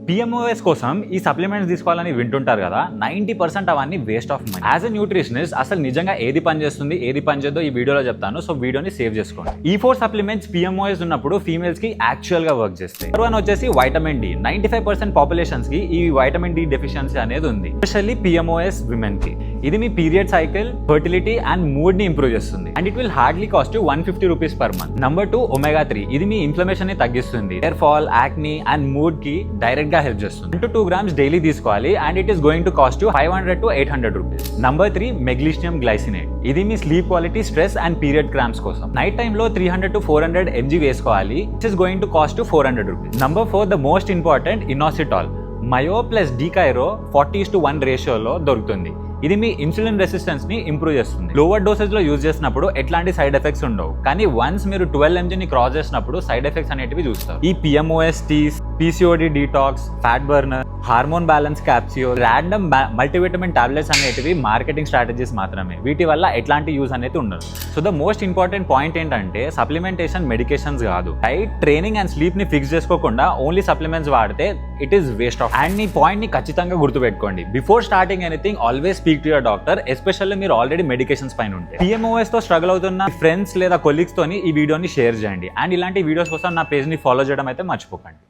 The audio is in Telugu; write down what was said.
PMOS కోసం ఈ సప్లిమెంట్స్ తీసుకోవాలని వింటుంటారు కదా, 90% అవన్నీ waste of money. As a nutritionist అసలు నిజంగా ఏది పనిచేస్తుంది ఏది పనిచేద్దో ఈ వీడియోలో చెప్తాను. సో వీడియోని సేవ్ చేసుకోండి. ఈ 4 సప్లిమెంట్స్ PMOS ఉన్నప్పుడు ఫీమేల్స్ కి యాక్చువల్ గా వర్క్ చేస్తాయి. నెంబర్ 1 వచ్చేసి వైటమిన్ డి. 95% పాపులేషన్స్ కి ఈ వైటమిన్ డి డెఫిషియన్సీ అనేది ఉంది, ఎస్పెషల్లీ PMOS విమెన్ కి. ఇది మీ period cycle, fertility and mood ని ఇంప్రూవ్ చేస్తుంది. And it will hardly cost 150 rupees per month. Number 2 omega 3. ఇది మీ ఇన్ఫ్లమేషన్ ని తగ్గిస్తుంది, hair fall, acne and mood కి డైరెక్ట్ గా హెల్ప్ చేస్తుంది. 1 to 2 grams డైలీ తీసుకోవాలి and it is going to cost you 500 to 800 rupees. Number 3 magnesium glycinate. ఇది మీ sleep quality, stress and period cramps కోసం. నైట్ టైమ్ లో 300 to 400 mg వేసుకోవాలి. It is going to cost 400 rupees. Number 4 the most important, inositol. Myo plus D chiro 40:1 రేషియోలో దొరుకుతుంది. ఇది మీ ఇన్సులిన్ రెసిస్టెన్స్ ని ఇంప్రూవ్ చేస్తుంది. లోవర్ డోసేజ్ లో యూజ్ చేసినప్పుడు ఎట్లాంటి సైడ్ ఎఫెక్ట్స్ ఉండవు, కానీ వన్స్ మీరు 12 mg ని క్రాస్ చేసినప్పుడు సైడ్ ఎఫెక్ట్స్ అనేటివి చూస్తారు. ఈ PMOS teas, PCOD detox, fat burner, hormone balance capsule, random multivitamin tablets అనేటివి మార్కెటింగ్ స్ట్రాటజీస్ మాత్రమే. వీటి వల్ల ఎట్లాంటి యూజ్ అనేది ఉండదు. So the most important point ఏంటంటే సప్లిమెంటేషన్ మెడికేషన్స్ కాదు. డైట్, ట్రైనింగ్ అండ్ స్లీప్ ని ఫిక్స్ చేసుకోకుండా ఓన్లీ సప్లిమెంట్స్ వాడితే it is waste of. And ఈ పాయింట్ ని ఖచ్చితంగా గుర్తుపెట్టుకోండి. Before starting anything always speak to your doctor, especially మీరు ఆల్రెడీ మెడికేషన్స్ పైన ఉంటే. PMOS తో స్ట్రగుల్ అవుతున్న ఫ్రెండ్స్ లేదా కొలీగ్స్ తోని ఈ వీడియోని షేర్ చేయండి. అండ్ ఇలాంటి వీడియోస్ కోసం నా పేజ్ ని ఫాలో చేయడం అయితే మర్చిపోకండి.